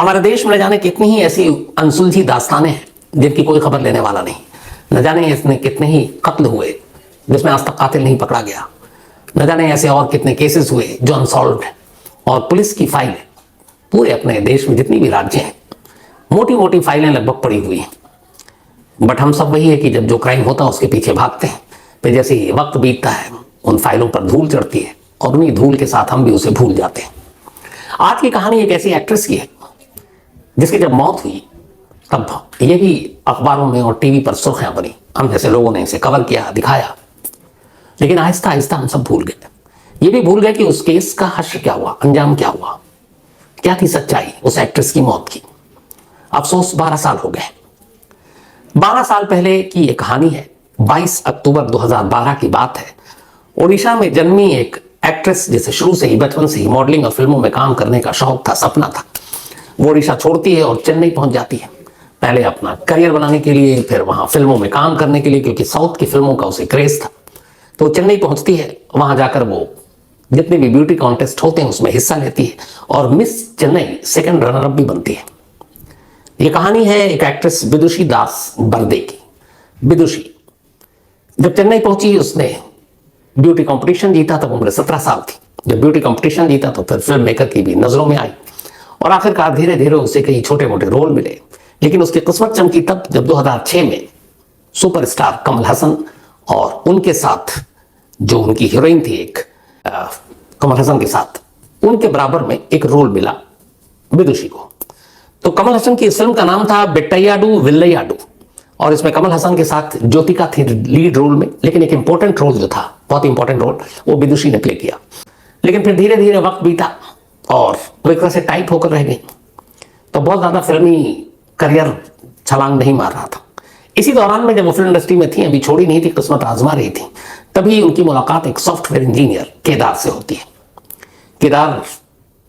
हमारे देश में न जाने कितनी ही ऐसी अनसुलझी दास्तानें हैं जिनकी कोई खबर लेने वाला नहीं। न जाने इसमें कितने ही कत्ल हुए जिसमें आज तक कातिल नहीं पकड़ा गया। न जाने ऐसे और कितने केसेस हुए जो अनसॉल्व्ड हैं। और पुलिस की फाइलें पूरे अपने देश में जितनी भी राज्य हैं, मोटी मोटी फाइलें लगभग पड़ी हुई हैं। बट हम सब वही है कि जब जो क्राइम होता है उसके पीछे भागते हैं, फिर जैसे ही वक्त बीतता है उन फाइलों पर धूल चढ़ती है और उन्हीं धूल के साथ हम भी उसे भूल जाते हैं। आज की कहानी एक ऐसी एक्ट्रेस की है जिसकी जब मौत हुई तब ये भी अखबारों में और टीवी पर सुर्खियां बनी। हम जैसे लोगों ने इसे कवर किया, दिखाया, लेकिन आहिस्ता आहिस्ता हम सब भूल गए। ये भी भूल गए कि उस केस का हश्र क्या हुआ, अंजाम क्या हुआ, क्या थी सच्चाई उस एक्ट्रेस की मौत की। अफसोस 12 साल हो गए। 12 साल पहले की ये कहानी है। 22 अक्टूबर 2012 की बात है। ओडिशा में जन्मी एक एक्ट्रेस जिसे शुरू से ही, बचपन से ही मॉडलिंग और फिल्मों में काम करने का शौक था, सपना था। वो ओडिशा छोड़ती है और चेन्नई पहुंच जाती है, पहले अपना करियर बनाने के लिए, फिर वहां फिल्मों में काम करने के लिए, क्योंकि साउथ की फिल्मों का उसे क्रेज था। तो चेन्नई पहुंचती है, वहां जाकर वो जितने भी ब्यूटी कॉन्टेस्ट होते हैं उसमें हिस्सा लेती है और miss Chennai second runner up भी बनती है। ये कहानी है एक एक्ट्रेस विदुषी दास बर्दे की। विदुषी जब चेन्नई पहुंची, उसने ब्यूटी कंपटीशन जीता, तब उम्र 17 साल थी। जब ब्यूटी कंपटीशन जीता तो फिर फिल्म मेकर की भी नजरों में आई और आखिरकार धीरे धीरे उसे कई छोटे मोटे रोल मिले। लेकिन उसकी किस्मत चमकी तब जब 2006 में सुपरस्टार कमल हसन और उनके साथ जो उनकी हीरोइन थी एक कमल हसन के साथ, उनके बराबर में एक रोल मिला विदुषी को। तो कमल हसन की इस फिल्म का नाम था बेट्टैयाडू विल्लैयाडू और इसमें कमल हसन के साथ ज्योतिका थी लीड रोल में। लेकिन एक इंपॉर्टेंट रोल जो था, बहुत इंपॉर्टेंट रोल, वो विदुषी ने प्ले किया। लेकिन फिर धीरे धीरे वक्त बीता और वो एक तरह से टाइट होकर रह गई, तो बहुत ज्यादा फिल्मी करियर छलांग नहीं मार रहा था। इसी दौरान में जब वो फिल्म इंडस्ट्री में थी, अभी छोड़ी नहीं थी, किस्मत आजमा रही थी, तभी उनकी मुलाकात एक सॉफ्टवेयर इंजीनियर केदार से होती है। केदार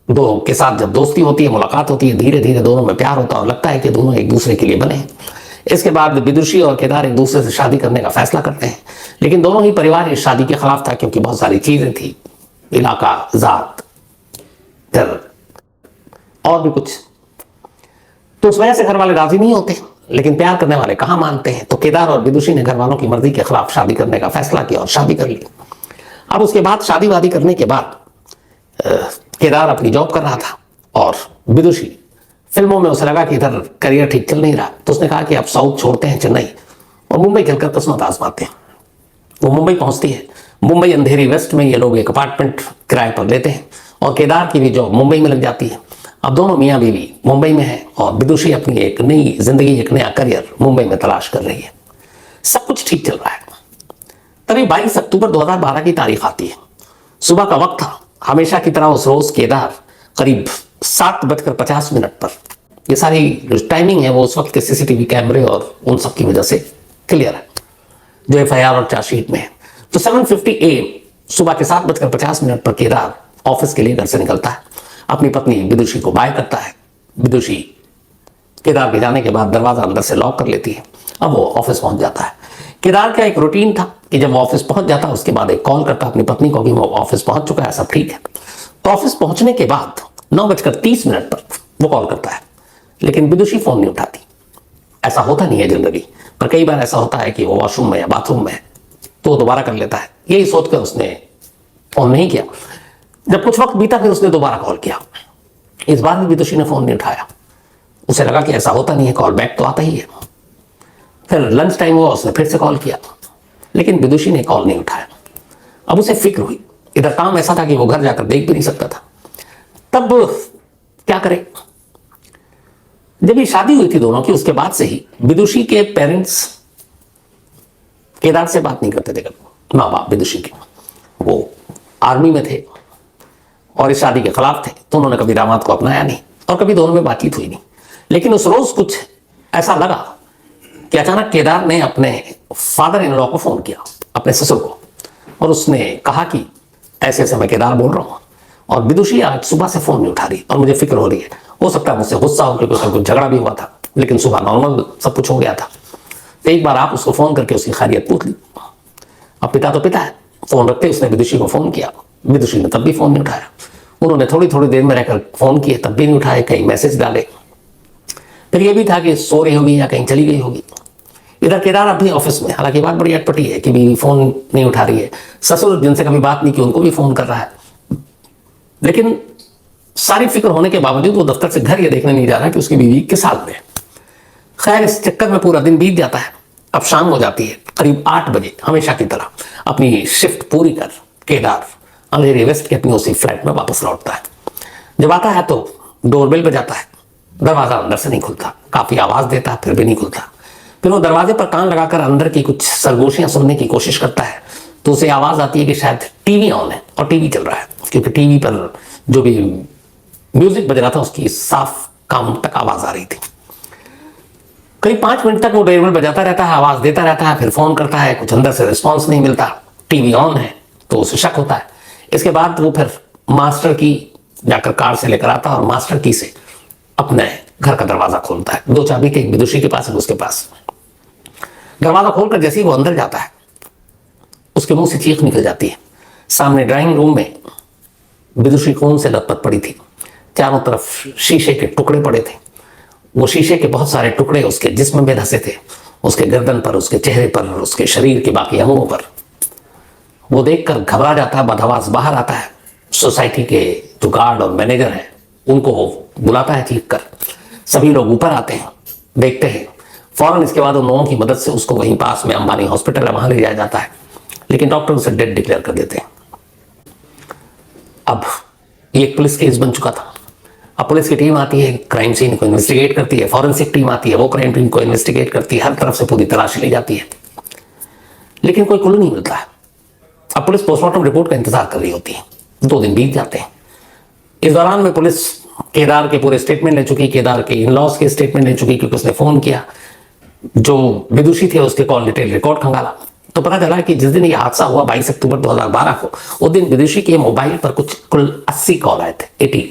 दो के साथ जब दोस्ती होती है, मुलाकात होती है, धीरे धीरे दोनों में प्यार होता है और लगता है कि दोनों एक दूसरे के लिए बने हैं। इसके बाद विदुषी और केदार एक दूसरे से शादी करने का फैसला करते हैं। लेकिन दोनों ही परिवार इस शादी के खिलाफ था, क्योंकि बहुत सारी चीजें थी, इलाका, जात, फिर और भी कुछ। तो उस वजह से घर वाले राजी नहीं होते। लेकिन प्यार करने वाले कहाँ मानते हैं। तो केदार और विदुषी ने घर वालों की मर्जी के खिलाफ शादी करने का फैसला किया और शादी कर ली। अब उसके बाद शादी वादी करने के बाद केदार अपनी जॉब कर रहा था और विदुषी फिल्मों में उसे लगा कि इधर करियर ठीक चल नहीं रहा, तो उसने कहा कि अब साउथ छोड़ते हैं चेन्नई और मुंबई चलकर किस्मत आजमाते हैं। वो मुंबई पहुंचती है। मुंबई अंधेरी वेस्ट में ये लोग एक अपार्टमेंट किराए पर लेते हैं और केदार की भी जॉब मुंबई में लग जाती है। अब दोनों मियाँ बीवी मुंबई में है और विदुषी अपनी एक नई जिंदगी, एक नया करियर मुंबई में तलाश कर रही है। सब कुछ ठीक चल रहा है। तभी 22 अक्टूबर 2012 की तारीख आती है। सुबह का वक्त था। हमेशा की तरह उस रोज केदार करीब 7:50 पर, ये सारी जो टाइमिंग है वो उस वक्त के सीसीटीवी कैमरे और उन सब की वजह से क्लियर है जो एफआईआर और चार्जशीट में है। तो 7:50 AM सुबह के 7:50 पर केदार ऑफिस के लिए घर से निकलता है। अपनी पत्नी विदुषी को बाय करता है। विदुषी केदार के जाने के बाद दरवाजा अंदर से लॉक कर लेती है। अब वो ऑफिस पहुंच जाता है। केदार का एक रूटीन था कि जब वो ऑफिस पहुंच जाता उसके बाद एक कॉल करता अपनी पत्नी को कि वो ऑफिस पहुंच चुका है, सब ठीक है। तो ऑफिस पहुंचने के बाद 9:30 पर वो कॉल करता है, लेकिन विदुषी फोन नहीं उठाती। ऐसा होता नहीं है जनरली, पर कई बार ऐसा होता है कि वो वॉशरूम में या बाथरूम में है, तो दोबारा कर लेता है। यही सोचकर उसने फोन नहीं किया। जब कुछ वक्त बीता फिर उसने दोबारा कॉल किया। इस बार भी विदुषी ने फोन नहीं उठाया। उसे लगा कि ऐसा होता नहीं है, कॉल बैक तो आता ही है। फिर लंच टाइम हुआ, उसने फिर से कॉल किया, लेकिन विदुषी ने कॉल नहीं उठाया। अब उसे फिक्र हुई। इधर काम ऐसा था कि वो घर जाकर देख भी नहीं सकता था। तब क्या करे। जब ये शादी हुई थी दोनों की, उसके बाद से ही विदुषी के पेरेंट्स केदार से बात नहीं करते थे। माँ बाप विदुषी के वो आर्मी में थे और इस शादी के खिलाफ थे, तो उन्होंने कभी दामाद को अपनाया नहीं और कभी दोनों में बातचीत हुई नहीं। लेकिन उस रोज कुछ ऐसा लगा कि अचानक केदार ने अपने फादर इन लॉ को फोन किया, अपने ससुर को, और उसने कहा कि ऐसे ऐसे मैं केदार बोल रहा हूँ और विदुषी आज सुबह से फोन नहीं उठा रही और मुझे फिक्र हो रही है। हो सकता है मुझसे गुस्सा हो क्योंकि उसका कुछ झगड़ा भी हुआ था, लेकिन सुबह नॉर्मल सब कुछ हो गया था। तो एक बार आप उसको फोन करके उसकी खैरियत पूछ ली। अब पिता तो पिता है। फोन रखते उसने विदुषी को फोन किया। विदुषी ने तब भी फोन नहीं उठाया। उन्होंने थोड़ी थोड़ी देर में रहकर फोन किए, तब भी नहीं उठाए। कई मैसेज डाले, फिर ये भी था कि सो रही होगी या कहीं चली गई होगी। इधर केदार अपनी ऑफिस में, हालांकि बात बड़ी अटपटी है कि बीवी फोन नहीं उठा रही है, ससुर जिनसे कभी बात नहीं की उनको भी फोन कर रहा है, लेकिन सारी फिक्र होने के बावजूद वो दफ्तर से घर ये देखने नहीं जा रहा कि उसकी बीवी किस हाल में है। खैर इस चक्कर में पूरा दिन बीत जाता है। अब शाम हो जाती है, करीब 8 बजे हमेशा की तरह अपनी शिफ्ट पूरी कर केदार अंधेरी वेस्ट के अपनी उसी फ्लैट में वापस लौटता है। जब आता है तो डोरबेल बजाता है, दरवाजा अंदर से नहीं खुलता, काफी आवाज देता है फिर भी नहीं खुलता। फिर वो दरवाजे पर कान लगाकर अंदर की कुछ सरगोशियां सुनने की कोशिश करता है तो उसे आवाज आती है कि शायद टीवी ऑन है और टीवी चल रहा है, क्योंकि टीवी पर जो भी म्यूजिक बज रहा था उसकी साफ कान तक आवाज आ रही थी। करीब 5 मिनट तक वो डोरबेल बजाता रहता है, आवाज देता रहता है, फिर फोन करता है, कुछ अंदर से रिस्पॉन्स नहीं मिलता, टीवी ऑन है तो उसे शक होता है। इसके बाद वो फिर मास्टर की जाकर कार से लेकर आता है और मास्टर की से अपने घर का दरवाजा खोलता है। 2 चाबी के, एक विदुषी के पास है उसके पास। दरवाजा खोलकर जैसे ही वो अंदर जाता है उसके मुंह से चीख निकल जाती है। सामने ड्राइंग रूम में विदुषी खून से लथपथ पड़ी थी, चारों तरफ शीशे के टुकड़े पड़े थे। वो शीशे के बहुत सारे टुकड़े उसके जिस्म में धंसे थे, उसके गर्दन पर, उसके चेहरे पर, उसके शरीर के बाकी अंगों पर। वो देखकर घबरा जाता है, बदहवास बाहर आता है। सोसाइटी के जो गार्ड और मैनेजर हैं उनको वो बुलाता है चीख कर। सभी लोग ऊपर आते हैं, देखते हैं। फौरन इसके बाद उन लोगों की मदद से उसको वहीं पास में अंबानी हॉस्पिटल है वहां ले जाया जाता है, लेकिन डॉक्टर उसे डेड डिक्लेयर कर देते हैं। अब ये एक पुलिस केस बन चुका था। अब पुलिस की टीम आती है, क्राइम सीन को इन्वेस्टिगेट करती है, फॉरेंसिक टीम आती है, वो क्राइम टीम को इन्वेस्टिगेट करती है, हर तरफ से पूरी तलाशी ली जाती है, लेकिन कोई क्लू नहीं मिलता है। अब पुलिस पोस्टमार्टम रिपोर्ट का इंतजार कर रही होती है। 2 दिन बीत जाते हैं। इस दौरान में पुलिस केदार के पूरे स्टेटमेंट ले चुकी, केदार के इन-लॉज के स्टेटमेंट ले चुकी, क्योंकि उसने फोन किया। जो विदुषी थे उसके कॉल डिटेल रिकॉर्ड खंगाला तो पता चला कि जिस दिन ये हादसा हुआ 22 अक्टूबर 2012 को, उस दिन विदुषी के मोबाइल पर कुल 80 कॉल आए थे, 80,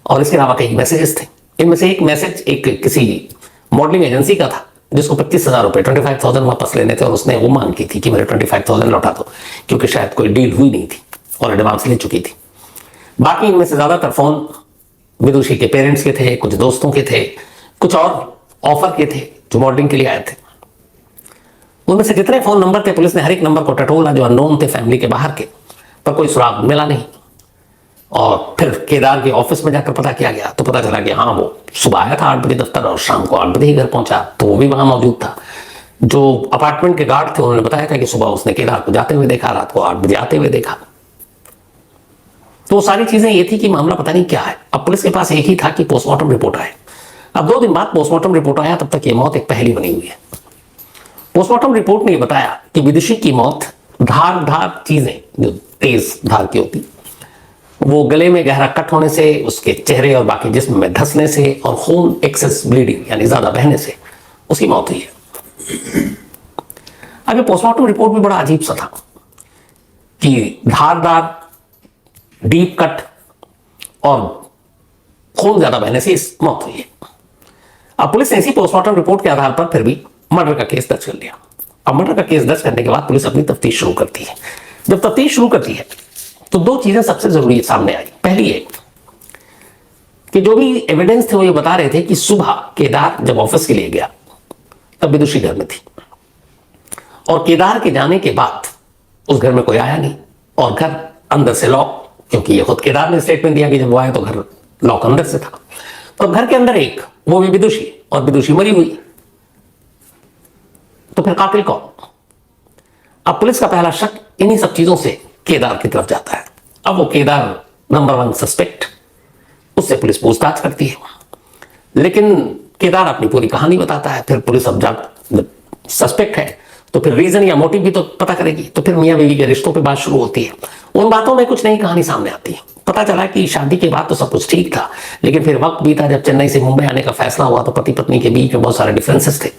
और इसके अलावा कई मैसेजेस थे। इनमें से एक मैसेज एक किसी मॉडलिंग एजेंसी का था जिसको 25,000 रुपए 25,000 वापस लेने थे, और उसने वो मांग की थी कि मेरे 25,000 लौटा दो, क्योंकि शायद कोई डील हुई नहीं थी और एडवांस ले चुकी थी। बाकी इनमें से ज्यादातर फोन विदुषी के पेरेंट्स के थे, कुछ दोस्तों के थे, कुछ और ऑफर के थे जो मॉडलिंग के लिए आए थे। उनमें से जितने फोन नंबर थे पुलिस ने हर एक नंबर को टटोला जो अननोन थे फैमिली के बाहर के, पर कोई सुराग मिला नहीं। और फिर केदार के ऑफिस में जाकर पता किया गया तो पता चला कि हाँ वो सुबह आया था 8 बजे दफ्तर और शाम को 8 बजे ही घर पहुंचा, तो वो भी वहां मौजूद था। जो अपार्टमेंट के गार्ड थे उन्होंने बताया था कि सुबह उसने केदार को जाते हुए देखा, रात को 8 बजे आते हुए देखा। तो सारी चीजें ये थी कि मामला पता नहीं क्या है। अब पुलिस के पास एक ही था कि पोस्टमार्टम रिपोर्ट आए। अब 2 दिन बाद पोस्टमार्टम रिपोर्ट आया, तब तक ये मौत एक पहेली बनी हुई है। पोस्टमार्टम रिपोर्ट ने बताया कि विदुषी की मौत धार चीजें जो तेज धार की होती, वो गले में गहरा कट होने से, उसके चेहरे और बाकी जिस्म में धंसने से और खून एक्सेस ब्लीडिंग यानी ज्यादा बहने से उसकी मौत हुई है। अब ये पोस्टमार्टम रिपोर्ट भी बड़ा अजीब सा था कि धारदार डीप कट और खून ज्यादा बहने से इस मौत हुई है। अब पुलिस ने इसी पोस्टमार्टम रिपोर्ट के आधार पर फिर भी मर्डर का केस दर्ज कर लिया। अब मर्डर का केस दर्ज करने के बाद पुलिस अपनी तफ्तीश शुरू करती है। जब तफ्तीश शुरू करती है तो 2 चीजें सबसे जरूरी सामने आई। पहली है कि जो भी एविडेंस थे वो ये बता रहे थे कि सुबह केदार जब ऑफिस के लिए गया तब विदुषी घर में थी, और केदार के जाने के बाद उस घर में कोई आया नहीं, और घर अंदर से लॉक, क्योंकि ये खुद केदार ने स्टेटमेंट दिया कि जब वो आए तो घर लॉक अंदर से था। तो घर के अंदर एक, वो भी विदुषी, और विदुषी मरी हुई, तो फिर कातिल कौन? अब पुलिस का पहला शक इन्हीं सब चीजों से केदार की तरफ जाता है। अब वो केदार नंबर 1 सस्पेक्ट, उससे पुलिस पूछताछ करती है, लेकिन केदार अपनी पूरी कहानी बताता है। फिर पुलिस अब जब सस्पेक्ट है तो फिर रीजन या मोटिव भी तो पता करेगी। तो फिर मियां बीवी के रिश्तों पे बात शुरू होती है। उन बातों में कुछ नई कहानी सामने आती है। पता चला कि शादी के बाद तो सब कुछ ठीक था, लेकिन फिर वक्त बीता, जब चेन्नई से मुंबई आने का फैसला हुआ तो पति पत्नी के बीच में बहुत सारे डिफरेंसेस थे,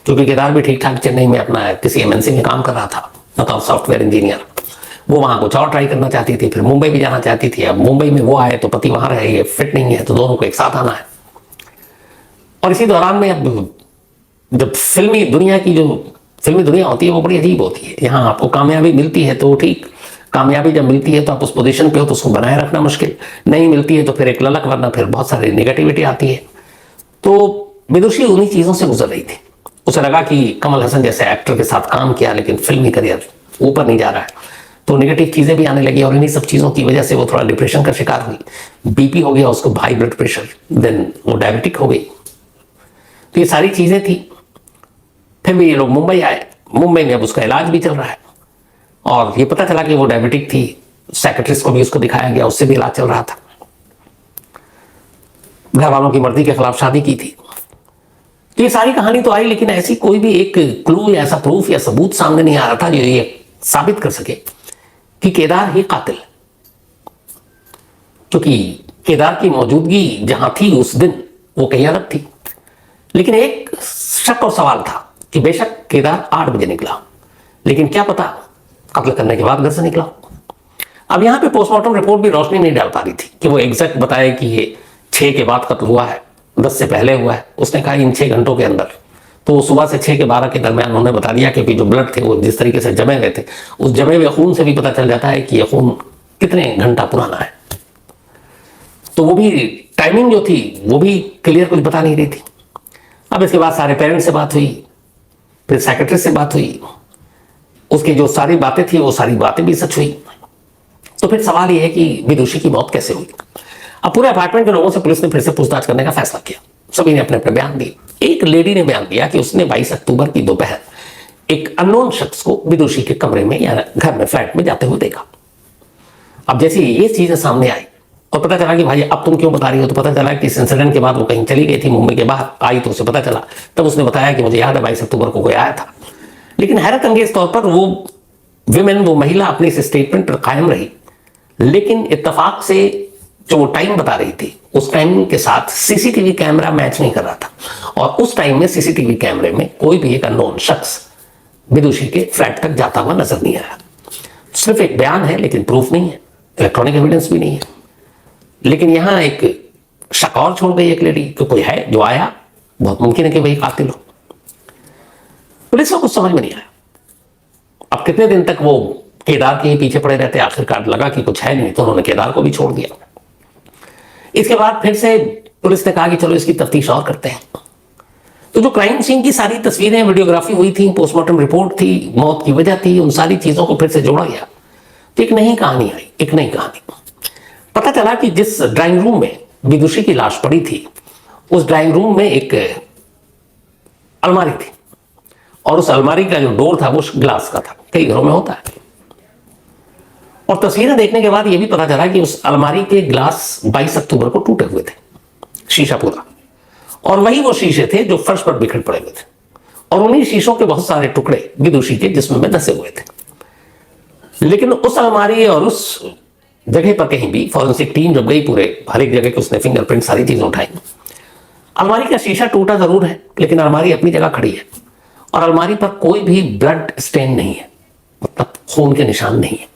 क्योंकि केदार भी ठीक ठाक चेन्नई में अपना किसी एमएनसी में काम कर रहा था बतौर सॉफ्टवेयर इंजीनियर। वो वहां कुछ और ट्राई करना चाहती थी, फिर मुंबई भी जाना चाहती थी। अब मुंबई में वो आए तो पति वहां रहे, ये फिट नहीं है, तो दोनों को एक साथ आना है। और इसी दौरान में अब जब फिल्मी दुनिया होती है वो बड़ी अजीब होती है। यहाँ आपको कामयाबी मिलती है तो ठीक, कामयाबी जब मिलती है तो आप उस पोजीशन पे हो तो उसको बनाए रखना मुश्किल, नहीं मिलती है तो फिर एक ललक, वरना फिर बहुत सारी नेगेटिविटी आती है। तो विदुषी उन्हीं चीज़ों से गुजर रही थी। उसे लगा कि कमल हसन जैसे एक्टर के साथ काम किया लेकिन फिल्मी करियर ऊपर नहीं जा रहा है, तो नेगेटिव चीज़ें भी आने लगी और इन्हीं सब चीज़ों की वजह से वो थोड़ा डिप्रेशन का शिकार हुई। बीपी हो गया उसको, हाई ब्लड प्रेशर, देन वो डायबिटिक हो गई। तो ये सारी चीज़ें थी। फिर भी ये लोग मुंबई आए। मुंबई में अब उसका इलाज भी चल रहा है और ये पता चला कि वो डायबिटिक थी। साइकेट्रिस्ट को भी उसको दिखाया गया, उससे भी इलाज चल रहा था। घर वालों की मर्जी के खिलाफ शादी की थी। तो ये सारी कहानी तो आई, लेकिन ऐसी कोई भी एक क्लू या ऐसा प्रूफ या सबूत सामने नहीं आ रहा था जो ये साबित कर सके कि केदार ही कातिल है। क्योंकि केदार की मौजूदगी जहां थी उस दिन वो कहीं अलग थी। लेकिन एक शक और सवाल था कि बेशक केदार 8 बजे निकला, लेकिन क्या पता कत्ल करने के बाद घर से निकला। अब यहां पे पोस्टमार्टम रिपोर्ट भी रोशनी नहीं डाल पा रही थी कि वो एग्जैक्ट बताए कि ये 6 के बाद कत्ल हुआ है, 10 से पहले हुआ है। उसने कहा इन 6 घंटों के अंदर। तो सुबह से 6 के 12 के दरमियान उन्होंने बता दिया कि जो ब्लड थे वो जिस तरीके से जमे गए थे, उस जमे हुए खून से भी पता चल जाता है कि ये खून कितने घंटा पुराना है। तो वो भी टाइमिंग जो थी वो भी क्लियर कुछ बता नहीं रही थी। अब इसके बाद सारे पेरेंट्स से बात हुई, फिर साइकेट्रिस्ट से बात हुई, उसकी जो सारी बातें थी वो सारी बातें भी सच हुई। तो फिर सवाल ये है कि विदुषी की मौत कैसे हुई। अब पूरे अपार्टमेंट के लोगों से पुलिस ने फिर से पूछताछ करने का फैसला किया। सभी ने अपने अपने बयान दिए। एक लेडी ने बयान दिया कि उसने 22 अक्टूबर की दोपहर एक अननोन शख्स को विदुषी के कमरे में या घर में, फ्लैट में जाते हुए देखा। अब जैसे ये चीजें सामने आई और पता चला कि भाई अब तुम क्यों बता रही हो, तो पता चला कि इस इंसिडेंट के बाद वो कहीं चली गई थी, मुंबई के बाहर आई तो उसे पता चला। तब उसने बताया कि मुझे याद है 22 अक्टूबर को कोई आया था। लेकिन हैरत अंगेज तौर पर वो महिला अपने इस स्टेटमेंट पर कायम रही। लेकिन इत्तेफाक से जो वो टाइम बता रही थी उस टाइम के साथ सीसीटीवी कैमरा मैच नहीं कर रहा था, और उस टाइम में सीसीटीवी कैमरे में कोई भी एक अननोन शख्स विदुषी के फ्लैट तक जाता हुआ नजर नहीं आया। सिर्फ एक बयान है लेकिन प्रूफ नहीं है, इलेक्ट्रॉनिक एविडेंस भी नहीं है। लेकिन यहां एक शक और छोड़ गई एक लेडी कि कोई है जो आया, बहुत मुमकिन है कि वही कातिल हो। पुलिस को कुछ समझ में नहीं आया। अब कितने दिन तक वो केदार के पीछे पड़े रहते, आखिरकार लगा कि कुछ है नहीं तो उन्होंने केदार को भी छोड़ दिया। इसके बाद फिर से पुलिस ने कहा कि चलो इसकी तफ्तीश और करते हैं। तो जो क्राइम सीन की सारी तस्वीरें, वीडियोग्राफी हुई थी, पोस्टमार्टम रिपोर्ट थी, मौत की वजह थी, उन सारी चीजों को फिर से जोड़ा गया तो एक नई कहानी आई। एक नई कहानी पता चला कि जिस ड्राइंग रूम में विदुषी की लाश पड़ी थी उस ड्राइंग रूम में एक अलमारी थी, और उस अलमारी का जो डोर था वो ग्लास का था, कई घरों में होता है। और तस्वीरें देखने के बाद यह भी पता चला कि उस अलमारी के ग्लास 22 अक्टूबर को टूटे हुए थे, शीशा पूरा, और वही वो शीशे थे जो फर्श पर बिखर पड़े हुए थे, और उन्हीं शीशों के बहुत सारे टुकड़े विदुषी के जिस्म में धंसे हुए थे। लेकिन उस अलमारी और उस जगह पर कहीं भी फॉरेंसिक टीम जब गई, पूरे हर एक जगह के उसने फिंगरप्रिंट सारी चीजें उठाई। अलमारी का शीशा टूटा जरूर है लेकिन अलमारी अपनी जगह खड़ी है, और अलमारी पर कोई भी ब्लड स्टेन नहीं है, मतलब खून के निशान नहीं है।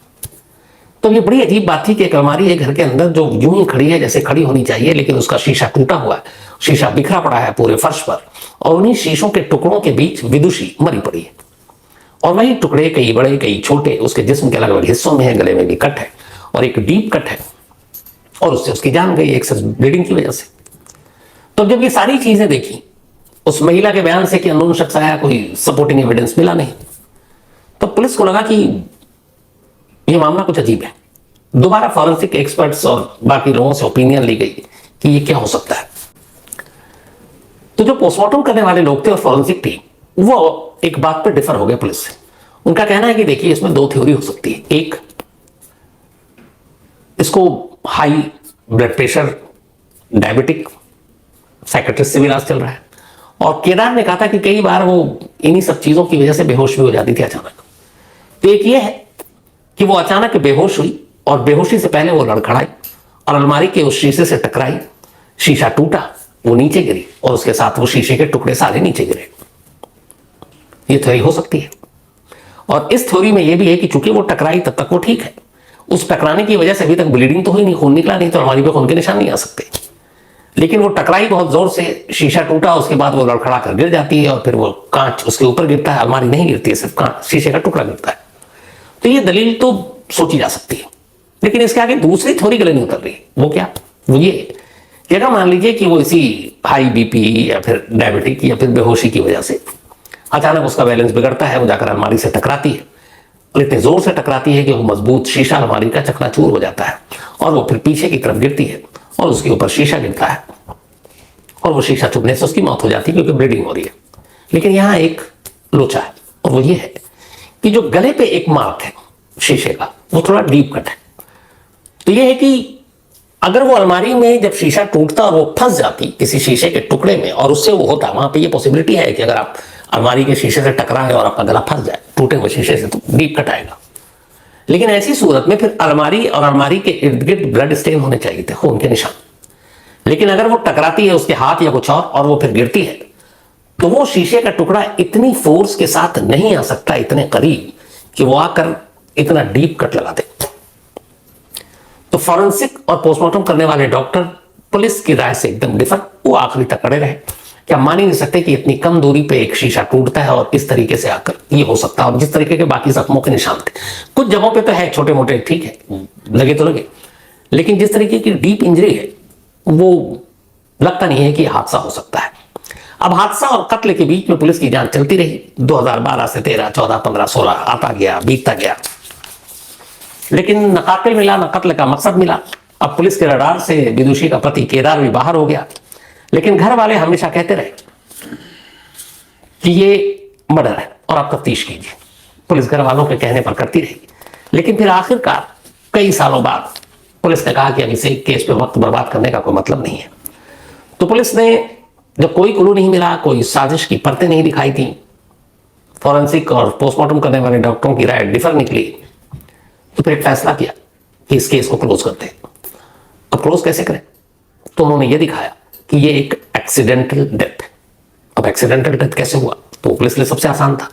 तो ये बड़ी अजीब बात थी कि एक अलमारी है घर के अंदर जो यूं ही खड़ी है जैसे खड़ी होनी चाहिए, लेकिन उसका शीशा टूटा हुआ है, शीशा बिखरा पड़ा है पूरे फर्श पर, और उन्हीं शीशों के टुकड़ों के बीच विदुषी मरी पड़ी है। और वही टुकड़े कई बड़े कई छोटे उसके जिस्म के अलग अलग हिस्सों में है, गले में भी कट है और एक डीप कट है, और उससे उसकी जान गई एक्सेस ब्लीडिंग की वजह से। तो जब ये सारी चीजें देखी, उस महिला के बयान से कि अननोन शख्स आया, कोई सपोर्टिंग एविडेंस मिला नहीं, तो पुलिस को लगा कि यह मामला कुछ अजीब है। दोबारा फॉरेंसिक एक्सपर्ट्स और बाकी लोगों से ओपिनियन ली गई कि ये क्या हो सकता है। तो जो पोस्टमार्टम करने वाले लोग थे और फॉरेंसिक टीम, वो एक बात पर डिफर हो गए पुलिस से। उनका कहना है कि देखिए इसमें 2 थ्योरी हो सकती है। एक, इसको high blood pressure, diabetic, psychiatrist से भी इलाज चल रहा है, और केदार ने कहा था कि कई बार वो इन्हीं सब चीजों की वजह से बेहोश भी हो जाती थी अचानक। तो एक ये है कि वो अचानक बेहोश हुई और बेहोशी से पहले वो लड़खड़ाई और अलमारी के उस शीशे से टकराई, शीशा टूटा, वो नीचे गिरी और उसके साथ वो शीशे के टुकड़े सारे नीचे गिरे। ये थ्योरी हो सकती है। और इस थ्योरी में ये भी है कि चूंकि वो टकराई तब तक वो ठीक है, उस टकराने की वजह से अभी तक ब्लीडिंग तो हुई नहीं, खून निकला नहीं, तो अलमारी पे खून के निशान नहीं आ सकते। लेकिन वो टकराई बहुत जोर से, शीशा टूटा, उसके बाद वो लड़खड़ा कर गिर जाती है और फिर वो कांच उसके ऊपर गिरता है, अलमारी नहीं गिरती है, सिर्फ कांच शीशे का टुकड़ा गिरता है। तो ये दलील तो सोची जा सकती है, लेकिन इसके आगे दूसरी थ्योरी गले नहीं उतर रही। वो क्या? वो ये कि अगर मान लीजिए कि वो इसी हाई बीपी या फिर डायबिटिक या फिर बेहोशी की वजह से अचानक उसका बैलेंस बिगड़ता है, वो जाकर अलमारी से टकराती है और इतने जोर से टकराती है कि वो मजबूत शीशा अलमारी का चकनाचूर हो जाता है और वो फिर पीछे की तरफ गिरती है और उसके ऊपर शीशा गिरता है और वो शीशा चुभने से उसकी मौत हो जाती है क्योंकि ब्लीडिंग हो रही है। लेकिन यहाँ एक लोचा है और वो ये है कि जो गले पे एक मार्क है शीशे का वो थोड़ा डीप कट है। तो ये है कि अगर वो अलमारी में जब शीशा टूटता और वो फंस जाती किसी शीशे के टुकड़े में और उससे वो होता, वहां पे ये पॉसिबिलिटी है कि अगर आप अलमारी के शीशे से टकराए और आपका गला फंस जाए टूटे हुए शीशे से तो डीप कट आएगा। लेकिन ऐसी सूरत में फिर अलमारी और अलमारी के इर्द गिर्द ब्लड स्टेन होने चाहिए थे, खून के निशान। लेकिन अगर वो टकराती है उसके हाथ या कुछ और वो फिर गिरती है तो वो शीशे का टुकड़ा इतनी फोर्स के साथ नहीं आ सकता इतने करीब कि वो आकर इतना डीप कट लगा दे। तो फॉरेंसिक और पोस्टमार्टम करने वाले डॉक्टर पुलिस की राय से एकदम डिफर, वो आखिरी तक अड़े रहे कि आप मान ही नहीं सकते कि इतनी कम दूरी पे एक शीशा टूटता है और इस तरीके से आकर ये हो सकता है। और जिस तरीके के बाकी जख्मों के निशान थे, कुछ जगहों पे तो है छोटे मोटे, ठीक है लगे तो लगे, लेकिन जिस तरीके की डीप इंजरी है वो लगता नहीं है कि हादसा हो सकता है। अब हादसा और कत्ल के बीच में पुलिस की जांच चलती रही। 2012 से 13, 14, 15, 16 आता गया, बीतता गया, लेकिन न कातिल मिला न कत्ल का मकसद मिला। अब पुलिस के रडार से विदुषी का पति केदार भी बाहर हो गया, लेकिन घर वाले हमेशा कहते रहे कि ये मर्डर है और आप तफ्तीश कीजिए। पुलिस घर वालों के कहने पर करती रही, लेकिन फिर आखिरकार कई सालों बाद पुलिस ने कहा कि अब इसे केस पे वक्त बर्बाद करने का कोई मतलब नहीं है। तो पुलिस ने जब कोई क्लू नहीं मिला, कोई साजिश की परतें नहीं दिखाई थी, फॉरेंसिक और पोस्टमार्टम करने वाले डॉक्टरों की राय डिफर निकली, तो फिर एक फैसला किया कि इस केस को क्लोज करते हैं। अब क्लोज कैसे करें? तो उन्होंने ये दिखाया कि ये एक एक्सीडेंटल डेथ है। अब एक्सीडेंटल डेथ कैसे हुआ? तो पुलिस के लिए सबसे आसान था,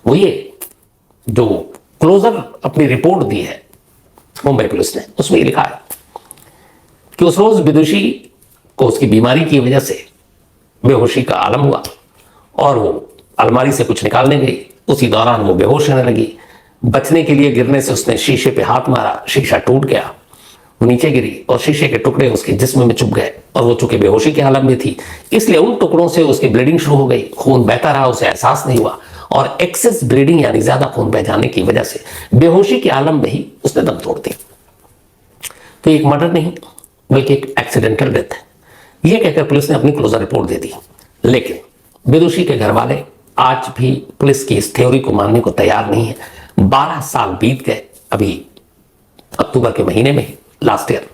वो ये जो क्लोजर अपनी रिपोर्ट दी है मुंबई पुलिस ने, उसमें ये लिखा है कि उस रोज विदुषी को उसकी बीमारी की वजह से बेहोशी का आलम हुआ और वो अलमारी से कुछ निकालने गई। उसी दौरान वो बेहोश होने लगी। बचने के लिए गिरने से उसने शीशे पे हाथ मारा, शीशा टूट गया, वो नीचे गिरी और शीशे के टुकड़े उसके जिस्म में चुभ गए और वो चूंकि बेहोशी के आलम में थी इसलिए उन टुकड़ों से उसकी ब्लीडिंग शुरू हो गई। खून बहता रहा, उसे एहसास नहीं हुआ और एक्सेस ब्लीडिंग यानी ज्यादा खून बह जाने की वजह से बेहोशी के आलम में ही उसने दम तोड़ दी। तो एक मर्डर नहीं बल्कि एक एक्सीडेंटल डेथ है, यह कहकर पुलिस ने अपनी क्लोजर रिपोर्ट दे दी। लेकिन विदुषी के घर वाले आज भी पुलिस की इस थ्योरी को मानने को तैयार नहीं है। 12 साल बीत गए, अभी अक्टूबर के महीने में लास्ट ईयर।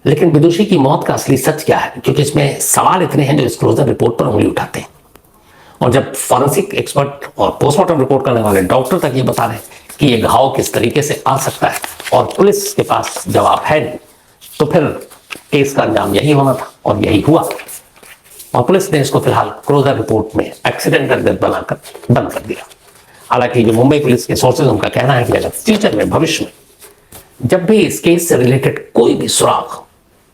लेकिन विदुषी की मौत का असली सच क्या है? क्योंकि इसमें सवाल इतने हैं जो इस क्लोजर रिपोर्ट पर उंगली उठाते हैं। और जब फॉरेंसिक एक्सपर्ट और पोस्टमार्टम रिपोर्ट करने वाले डॉक्टर तक ये बता रहे हैं कि ये घाव किस तरीके से आ सकता है और पुलिस के पास जवाब है नहीं, तो फिर केस का अंजाम यही होना था और यही हुआ। और पुलिस ने इसको फिलहाल क्लोजर रिपोर्ट में एक्सीडेंटल डेथ बनाकर बंद कर दिया। हालांकि जो मुंबई पुलिस के सोर्सेज उनका कहना है कि अगर फ्यूचर में, भविष्य में जब भी इस केस से रिलेटेड कोई भी सुराग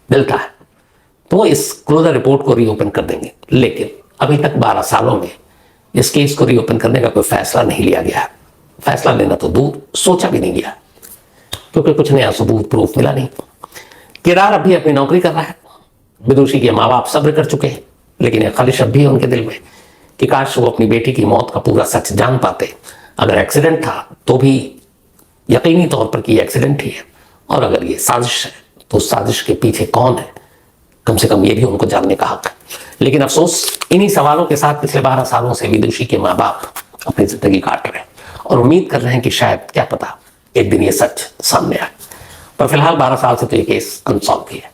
मिलता है तो वो इस क्लोजर रिपोर्ट को रीओपन कर देंगे। लेकिन अभी तक 12 सालों में इस केस को रीओपन करने का कोई फैसला नहीं लिया गया है। फैसला लेना तो दूर, सोचा भी नहीं गया, क्योंकि कुछ नया सबूत प्रूफ मिला नहीं। केदार अभी अपनी नौकरी कर रहा है। विदुषी के माँ बाप सब्र कर चुके हैं, लेकिन एक ख्वाहिश अब भी है उनके दिल में कि काश वो अपनी बेटी की मौत का पूरा सच जान पाते। अगर एक्सीडेंट था तो भी यकीनी तौर पर कि एक्सीडेंट ही है, और अगर ये साजिश है तो साजिश के पीछे कौन है, कम से कम ये भी उनको जानने का हक है। लेकिन अफसोस, इन्हीं सवालों के साथ पिछले 12 सालों से विदुषी के माँ बाप अपनी जिंदगी काट रहे हैं और उम्मीद कर रहे हैं कि शायद, क्या पता, एक दिन ये सच सामने आए। पर फिलहाल 12 साल से तो ये केस अनसॉल्व ही है।